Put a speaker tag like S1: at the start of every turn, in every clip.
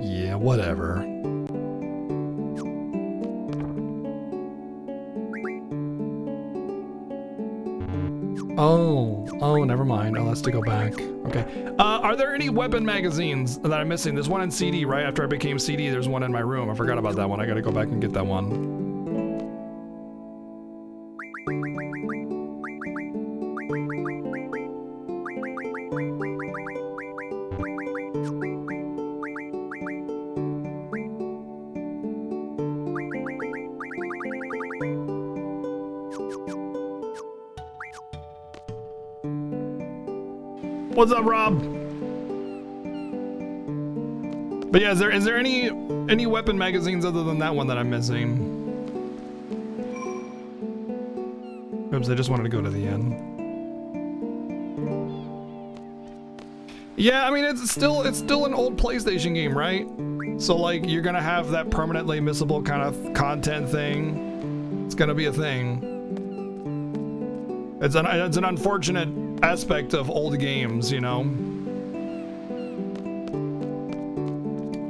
S1: Yeah, whatever. Oh, never mind. I'll have to go back. Okay. Are there any weapon magazines that I'm missing? There's one in CD, right? After I became CD, there's one in my room. I forgot about that one. I gotta go back and get that one. What's up, Rob? But yeah, is there any weapon magazines other than that one that I'm missing? Oops, I just wanted to go to the end. Yeah, I mean it's still an old PlayStation game, right? So like you're gonna have that permanently missable kind of content thing. It's gonna be a thing. It's an unfortunate aspect of old games, you know.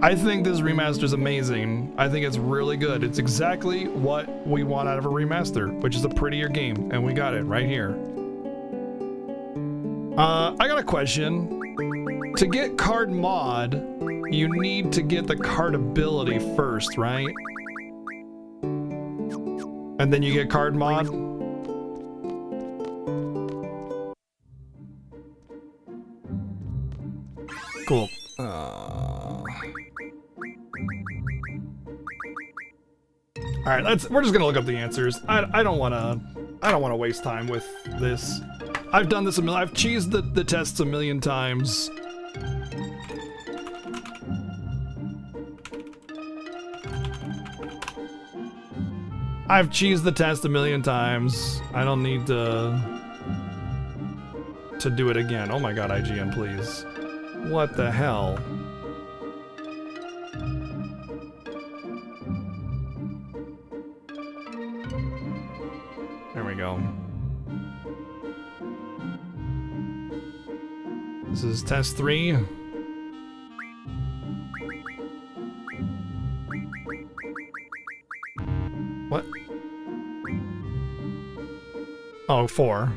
S1: I think this remaster is amazing. I think it's really good. It's exactly what we want out of a remaster, which is a prettier game, and we got it right here. I got a question. To get card mod, you need to get the card ability first, right? And then you get card mod? Cool. All right, we're just gonna look up the answers. I don't wanna waste time with this. I've done this I've cheesed the tests a million times. I've cheesed the test a million times. I don't need to do it again. Oh my god, IGN, please. What the hell? There we go. This is test 3. What? Oh, 4.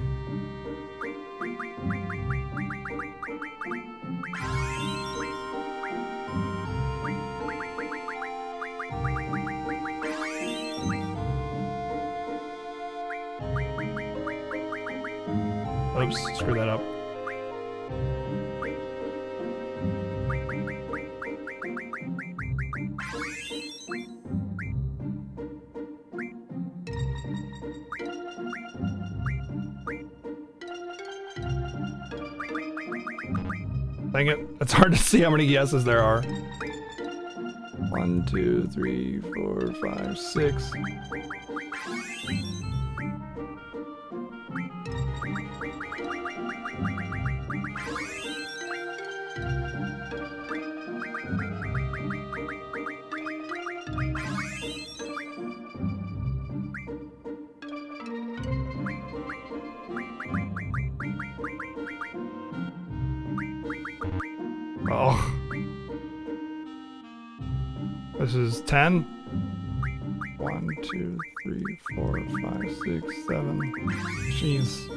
S1: Oops, screw that up. Dang it, it's hard to see how many yeses there are. 1, 2, 3, 4, 5, 6. Oh. This is 10. 1, 2, 3, 4, 5, 6, 7. Jeez.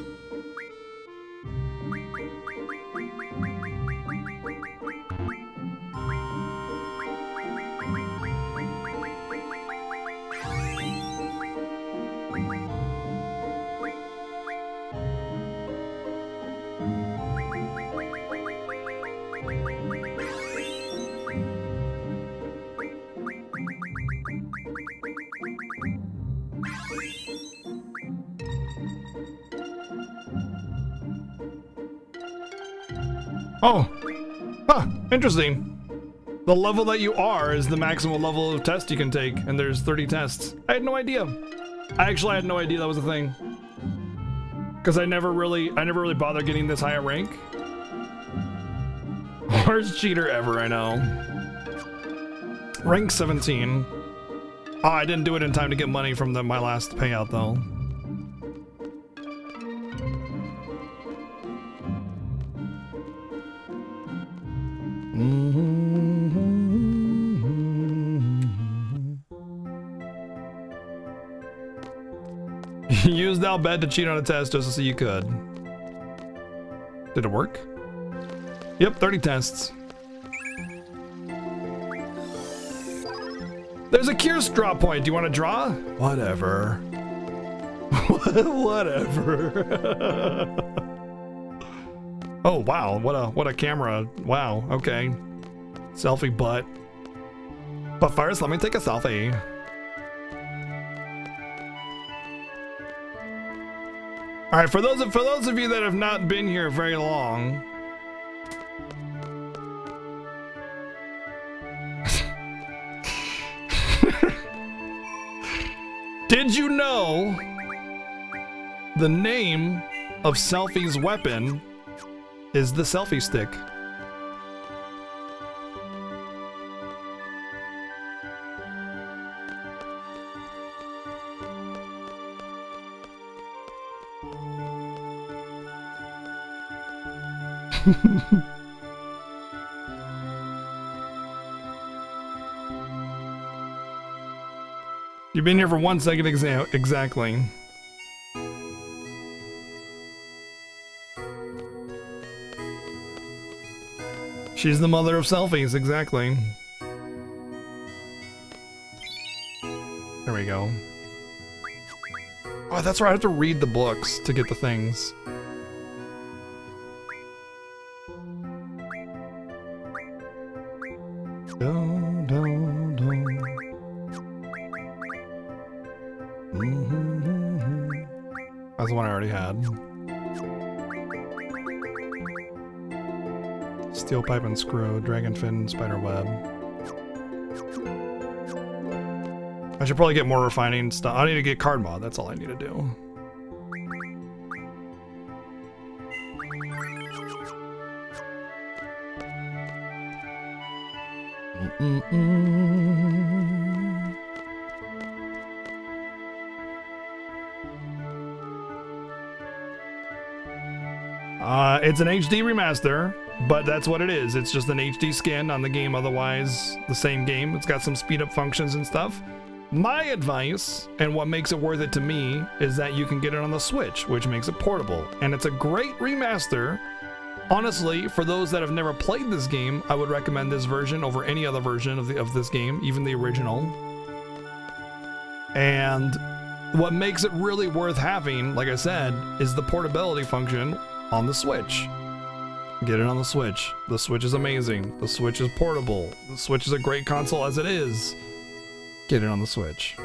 S1: Oh, huh, interesting. The level that you are is the maximum level of test you can take, and there's 30 tests. I had no idea. I actually had no idea that was a thing. Because I never really bothered getting this high a rank. Worst cheater ever, I know. Rank 17. Oh, I didn't do it in time to get money from my last payout, though. Used Albed to cheat on a test just to see you could. Did it work? Yep, 30 tests. There's a Curious draw point. Do you want to draw? Whatever. Whatever. Oh wow, what a camera. Wow, okay. Selfie butt. But first, let me take a selfie. All right, for those of you that have not been here very long, did you know the name of Selfie's weapon is the selfie stick? You've been here for 1 second exactly. She's the mother of selfies, exactly. There we go. Oh, that's right, I have to read the books to get the things. That's the one I already had. Steel pipe and screw, dragon fin, spider web. I should probably get more refining stuff. I need to get card mod, that's all I need to do. It's an HD remaster, but that's what it is. It's just an HD skin on the game, otherwise the same game. It's got some speed up functions and stuff. My advice, and what makes it worth it to me, is that you can get it on the Switch, which makes it portable. And it's a great remaster. Honestly, for those that have never played this game, I would recommend this version over any other version of this game, even the original. And what makes it really worth having, like I said, is the portability function on the Switch. Get it on the Switch. The Switch is amazing. The Switch is portable. The Switch is a great console as it is. Get it on the Switch.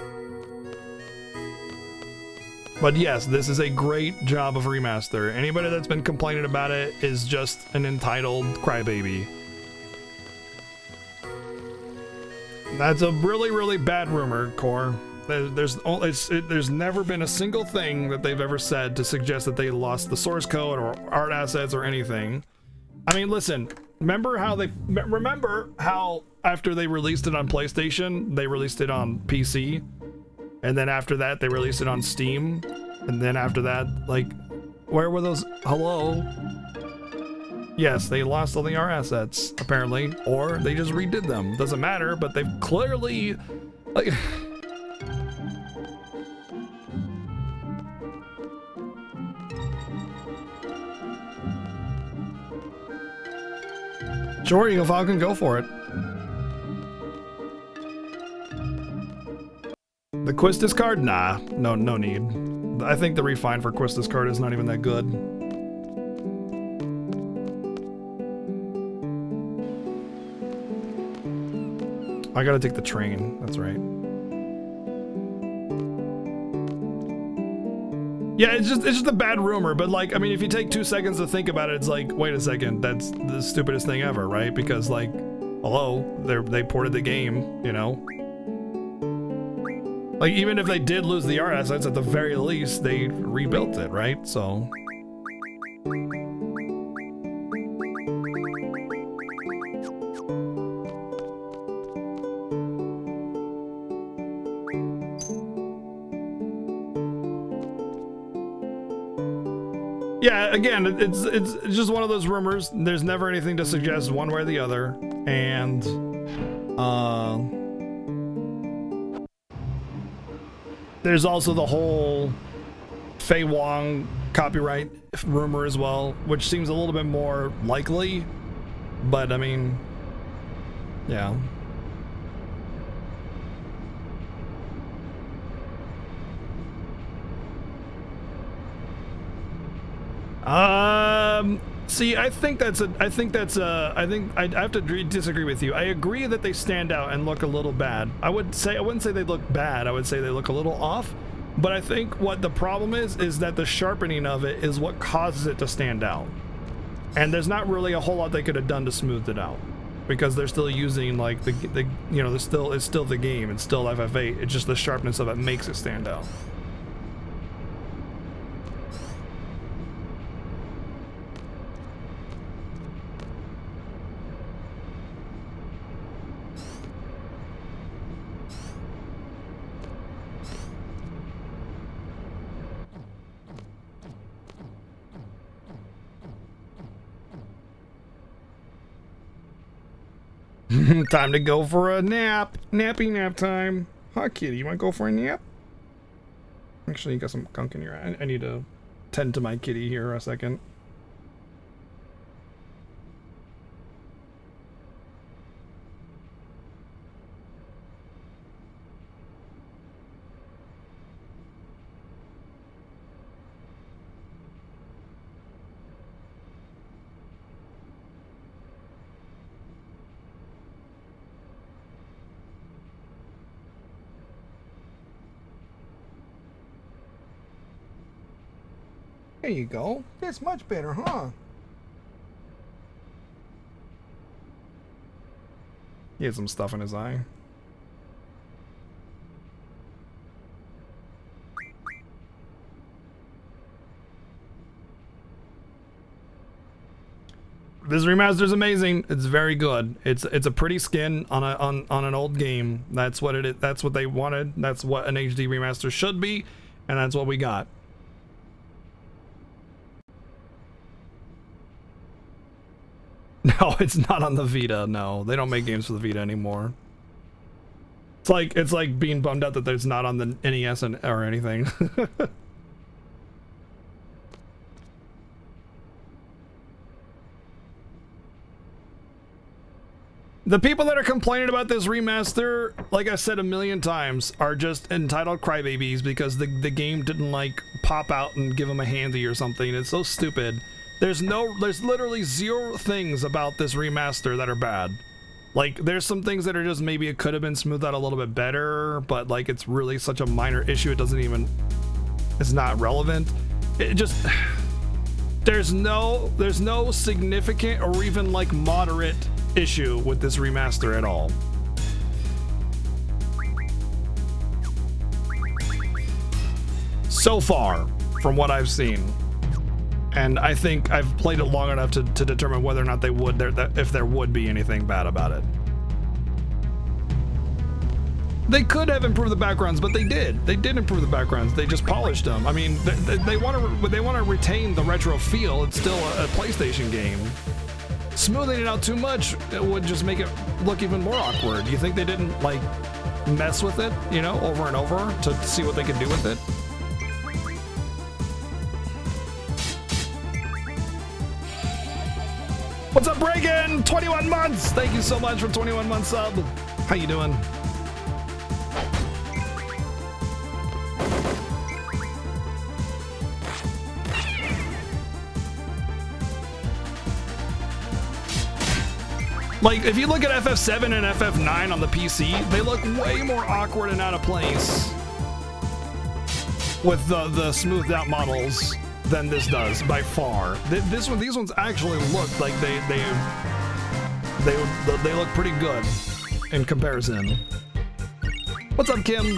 S1: But yes, this is a great job of remaster. Anybody that's been complaining about it is just an entitled crybaby. That's a really, really bad rumor, Core. There's never been a single thing that they've ever said to suggest that they lost the source code or art assets or anything. I mean, listen, remember how after they released it on PlayStation, they released it on PC, and then after that they released it on Steam, and then after that, like, where were those? Hello? Yes, they lost all the art assets apparently, or they just redid them. Doesn't matter, but they've clearly, like. Sure, Eagle Falcon, go for it. The Quistis card? Nah, no need. I think the refine for Quistis card is not even that good. I gotta take the train, that's right. Yeah, it's just a bad rumor, but like, I mean, if you take 2 seconds to think about it, it's like, wait a second, that's the stupidest thing ever, right? Because like, hello, they ported the game, you know? Like, even if they did lose the art assets, at the very least, they rebuilt it, right? So. Yeah, again, it's just one of those rumors. There's never anything to suggest one way or the other, and there's also the whole Fei Wong copyright rumor as well, which seems a little bit more likely, but I mean, yeah. See, I think I have to disagree with you. I agree that they stand out and look a little bad. I wouldn't say they look bad. I would say they look a little off. But I think what the problem is that the sharpening of it is what causes it to stand out. And there's not really a whole lot they could have done to smooth it out, because they're still using like the you know, it's still the game. It's still FF8. It's just the sharpness of it makes it stand out. Time to go for a nap. Nap time. Huh, kitty? You want to go for a nap? Actually, you got some gunk in your eye. I need to tend to my kitty here a second. There you go. That's much better, huh? He had some stuff in his eye. This remaster is amazing. It's very good. It's a pretty skin on an old game. That's what it is. That's what they wanted. That's what an HD remaster should be, and that's what we got. No, it's not on the Vita. No, they don't make games for the Vita anymore. It's like being bummed out that there's not on the NES or anything. The people that are complaining about this remaster, like I said a million times, are just entitled crybabies because the game didn't like pop out and give them a handy or something. It's so stupid. There's literally zero things about this remaster that are bad. Like, there's some things that are just, maybe it could have been smoothed out a little bit better, but like, it's really such a minor issue, it doesn't even, it's not relevant. It just, there's no significant or even like moderate issue with this remaster at all. So far, from what I've seen. And I think I've played it long enough to determine whether or not they would, if there would be anything bad about it. They could have improved the backgrounds, but they did. They did improve the backgrounds. They just polished them. I mean, they want to retain the retro feel. It's still a PlayStation game. Smoothing it out too much, it would just make it look even more awkward. You think they didn't like mess with it, you know, over and over to see what they could do with it? What's up, Reagan? 21 months! Thank you so much for 21 months sub. How you doing? Like, if you look at FF7 and FF9 on the PC, they look way more awkward and out of place with the smoothed out models than this does, by far. These ones actually look like they look pretty good in comparison. What's up, Kim?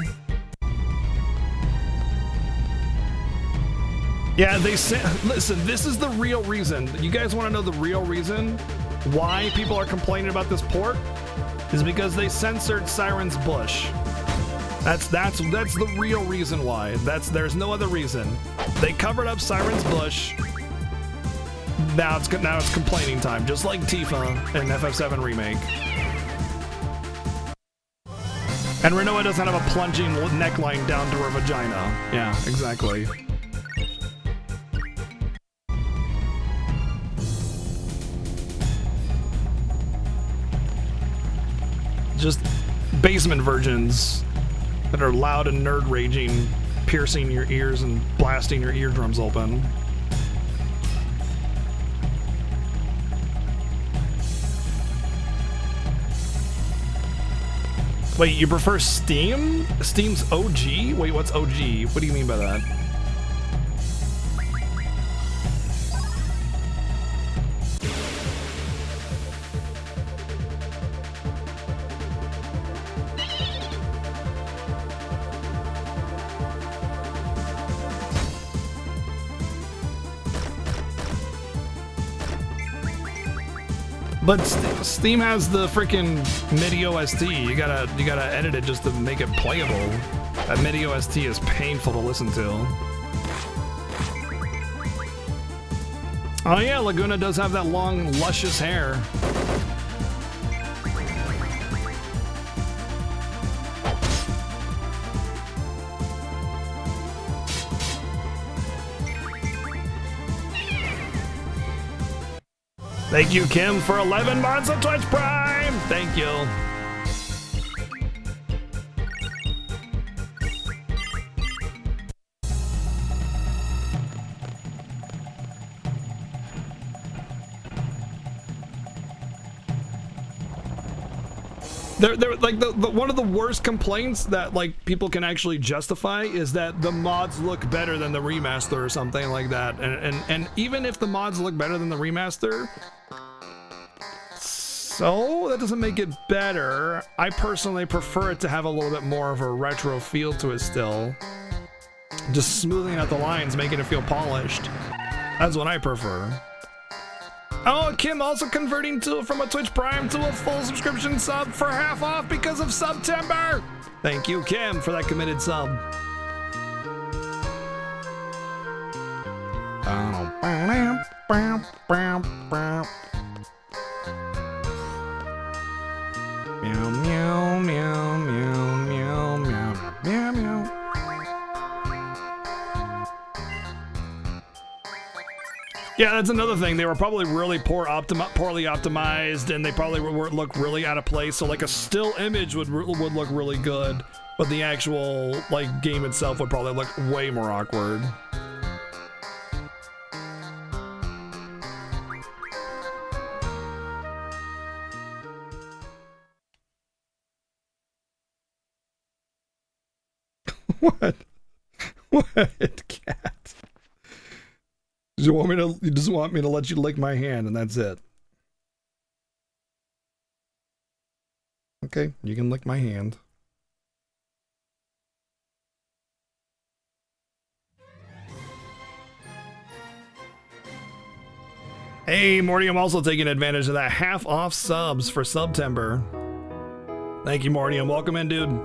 S1: Yeah, listen, this is the real reason. You guys want to know the real reason why people are complaining about this port? Is because they censored Siren's Bush. That's the real reason why. There's no other reason. They covered up Siren's Bush. Now it's complaining time, just like Tifa in FF7 Remake. And Renoa doesn't have a plunging neckline down to her vagina. Yeah, exactly. just basement versions that are loud and nerd raging, piercing your ears and blasting your eardrums open. Wait, you prefer Steam? Steam's OG? Wait, what's OG? What do you mean by that? But Steam has the freaking MIDI OST. You gotta edit it just to make it playable. That MIDI OST is painful to listen to. Oh yeah, Laguna does have that long, luscious hair. Thank you, Kim, for 11 months of Twitch Prime. Thank you. They're like one of the worst complaints that like people can actually justify is that the mods look better than the remaster or something like that. And even if the mods look better than the remaster, so that doesn't make it better. I personally prefer it to have a little bit more of a retro feel to it still. Just smoothing out the lines, making it feel polished. That's what I prefer. Oh, Kim also converting from a Twitch Prime to a full subscription sub for half off because of September. Thank you, Kim, for that committed sub. Meow, meow, meow, meow, meow, meow, meow, meow. Yeah, that's another thing. They were probably really poorly optimized, and they probably would look really out of place. So like a still image would look really good, but the actual like game itself would probably look way more awkward. What? What, cat? You just want me to let you lick my hand and that's it. Okay, you can lick my hand. Hey, Morty, I'm also taking advantage of that half off subs for September. Thank you, Morty, and welcome in, dude.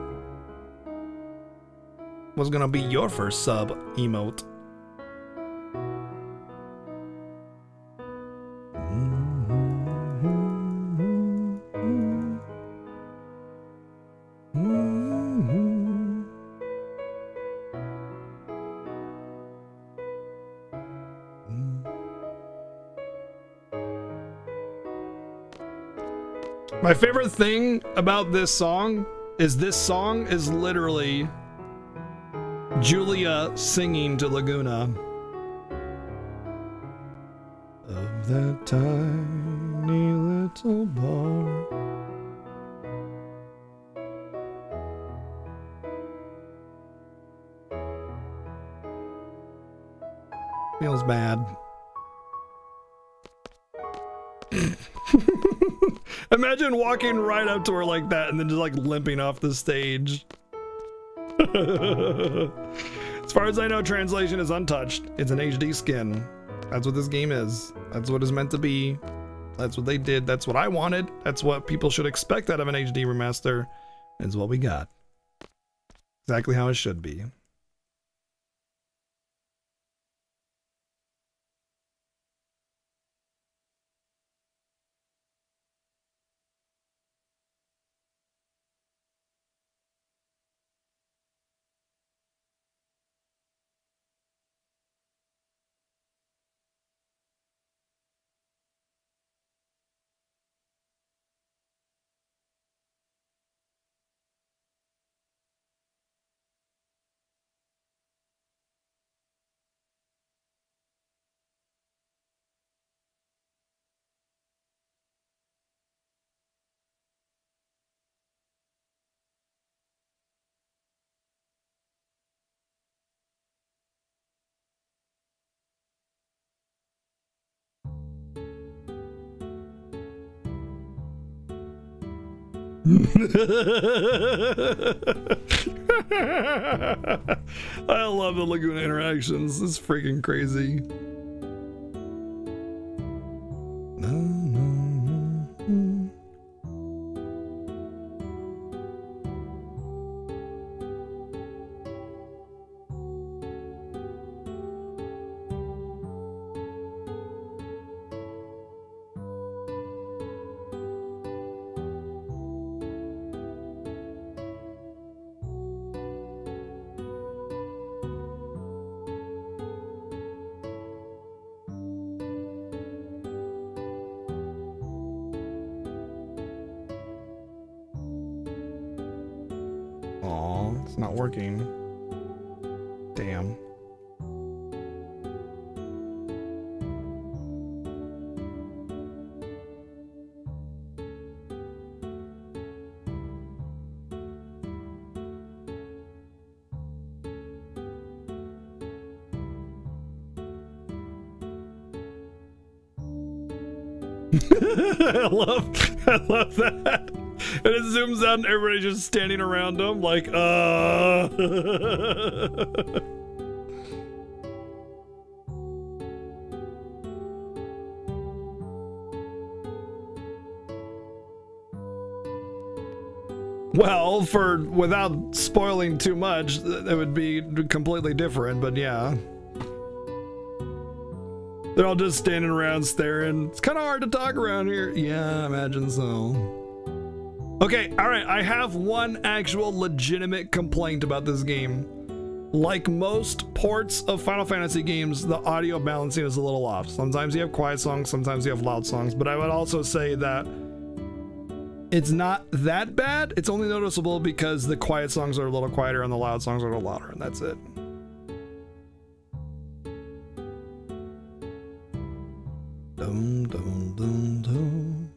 S1: What's gonna be your first sub emote? My favorite thing about this song is literally Julia singing to Laguna. Of that tiny little bar. Feels bad. Imagine walking right up to her like that and then just like limping off the stage. As far as I know, translation is untouched. It's an HD skin. That's what this game is. That's what it's meant to be. That's what they did. That's what I wanted. That's what people should expect out of an HD remaster. It's what we got. Exactly how it should be. I love the Laguna interactions. It's freaking crazy. Aw, it's not working. Damn. I love that. And it zooms out and everybody's just standing around him like, Well, without spoiling too much, it would be completely different, but yeah. They're all just standing around staring. It's kind of hard to talk around here. Yeah, I imagine so. Okay, all right, I have one actual legitimate complaint about this game. Like most ports of Final Fantasy games, the audio balancing is a little off. Sometimes you have quiet songs, sometimes you have loud songs, but I would also say that it's not that bad. It's only noticeable because the quiet songs are a little quieter and the loud songs are a little louder, and that's it. Dum, dum, dum, dum.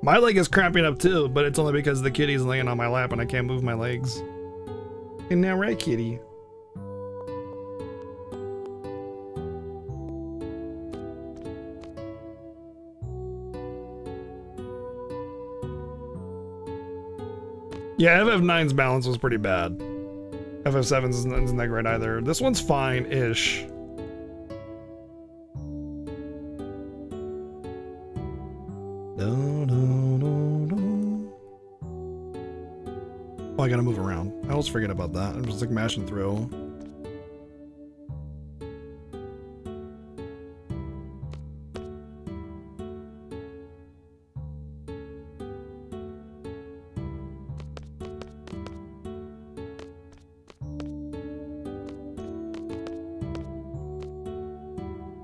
S1: My leg is cramping up too, but it's only because the kitty's laying on my lap and I can't move my legs. Isn't that right, kitty? Yeah, FF9's balance was pretty bad. FF7's isn't that great either. This one's fine-ish. Oh, I gotta move around. I always forget about that. I'm just like mashing through.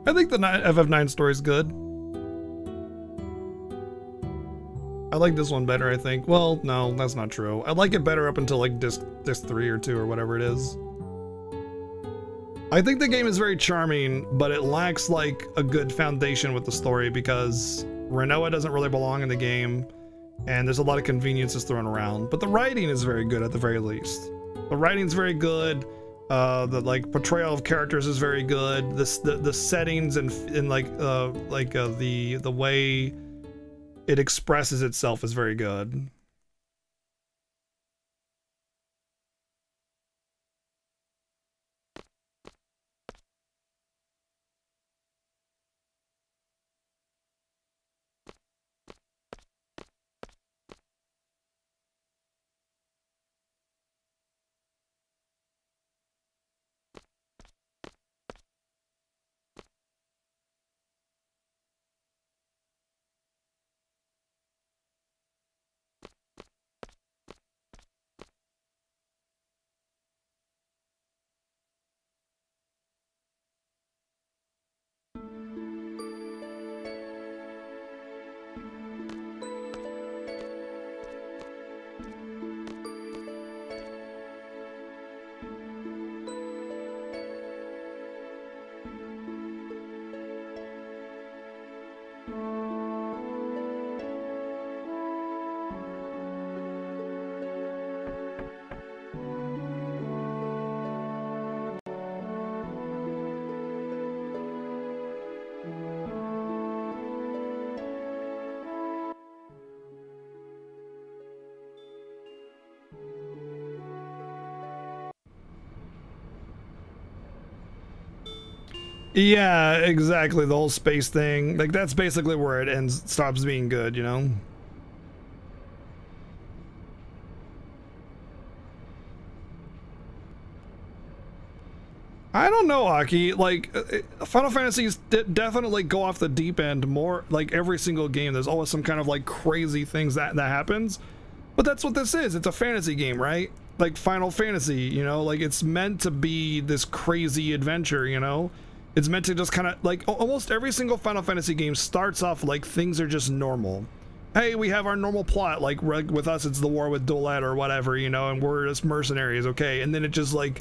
S1: I think the FF9 story is good. I like this one better, I think. Well, no, that's not true. I like it better up until like disc 3 or 2 or whatever it is. I think the game is very charming, but it lacks like a good foundation with the story because Renoa doesn't really belong in the game and there's a lot of conveniences thrown around. But the writing is very good at the very least. The writing's very good. The like portrayal of characters is very good. The settings and like the way it expresses itself is very good. Yeah, exactly. The whole space thing. Like, that's basically where it ends, stops being good, you know? I don't know, Aki. Like, Final Fantasies definitely go off the deep end more. Like, every single game, there's always some kind of, like, crazy things that happens. But that's what this is. It's a fantasy game, right? Like Final Fantasy, you know? Like, it's meant to be this crazy adventure, you know? It's meant to just kind of, like, almost every single Final Fantasy game starts off like things are just normal. Hey, we have our normal plot, like, with us it's the war with Dolette or whatever, you know? And we're just mercenaries, okay? And then it just, like,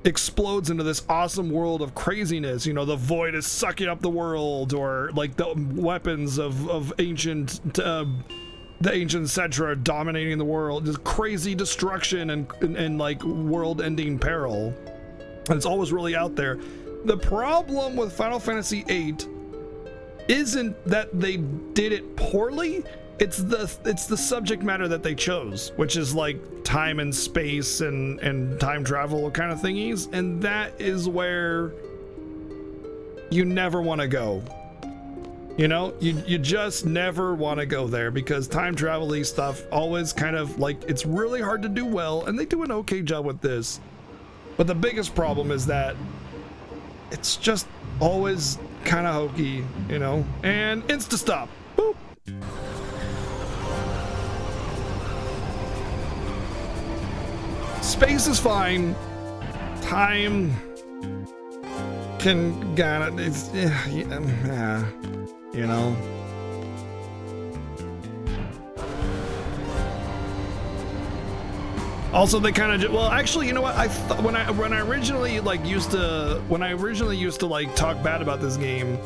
S1: explodes into this awesome world of craziness. You know, the void is sucking up the world, or like the weapons of ancient the ancient Cetra dominating the world. Just crazy destruction and like world-ending peril. And it's always really out there. The problem with Final Fantasy VIII isn't that they did it poorly. It's the subject matter that they chose, which is like time and space and time travel kind of thingies, and that is where you never want to go. You know, you just never want to go there, because time travel-y stuff always kind of like, it's really hard to do well, and they do an okay job with this. But the biggest problem is that it's just always kind of hokey, you know, and insta-stop. Boop. Space is fine. Time can kind of, it's, yeah, you know. Also, they kind of, well, actually, you know what? I thought when I originally like used to like talk bad about this game,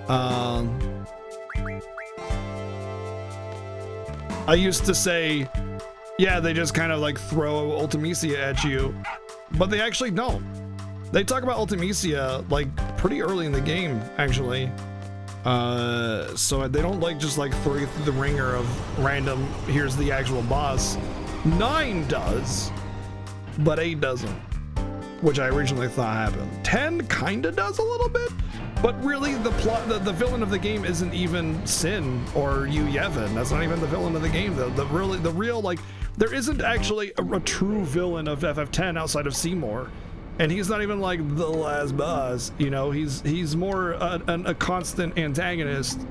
S1: I used to say, yeah, they just kind of like throw Ultimecia at you, but they actually don't. They talk about Ultimecia like pretty early in the game, actually. So they don't like just like throw you through the ringer of random, here's the actual boss. 9 does, but 8 doesn't, which I originally thought happened. 10 kinda does a little bit, but really the plot, the villain of the game isn't even Sin or Yu Yevon. That's not even the villain of the game. The real like, there isn't actually a true villain of FF10 outside of Seymour, and he's not even like the last boss. You know, he's more a constant antagonist,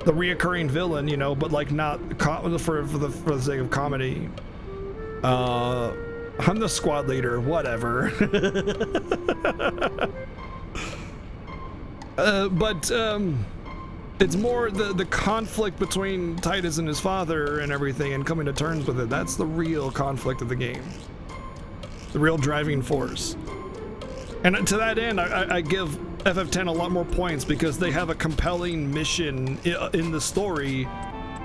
S1: the reoccurring villain, you know, but like not for the sake of comedy. I'm the squad leader, whatever. But it's more the conflict between Titus and his father and everything, and coming to terms with it. That's the real conflict of the game, the real driving force. And to that end, I give FF10 a lot more points, because they have a compelling mission in the story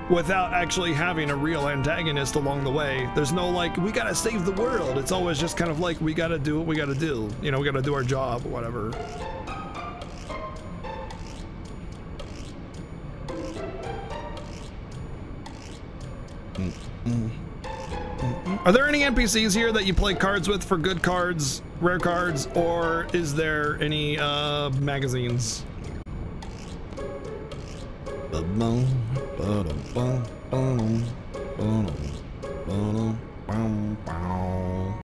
S1: without actually having a real antagonist along the way. There's no like, we gotta save the world. It's always just kind of like, we gotta do what we gotta do. You know, we gotta do our job or whatever. Are there any NPCs here that you play cards with for good cards, rare cards, or is there any magazines?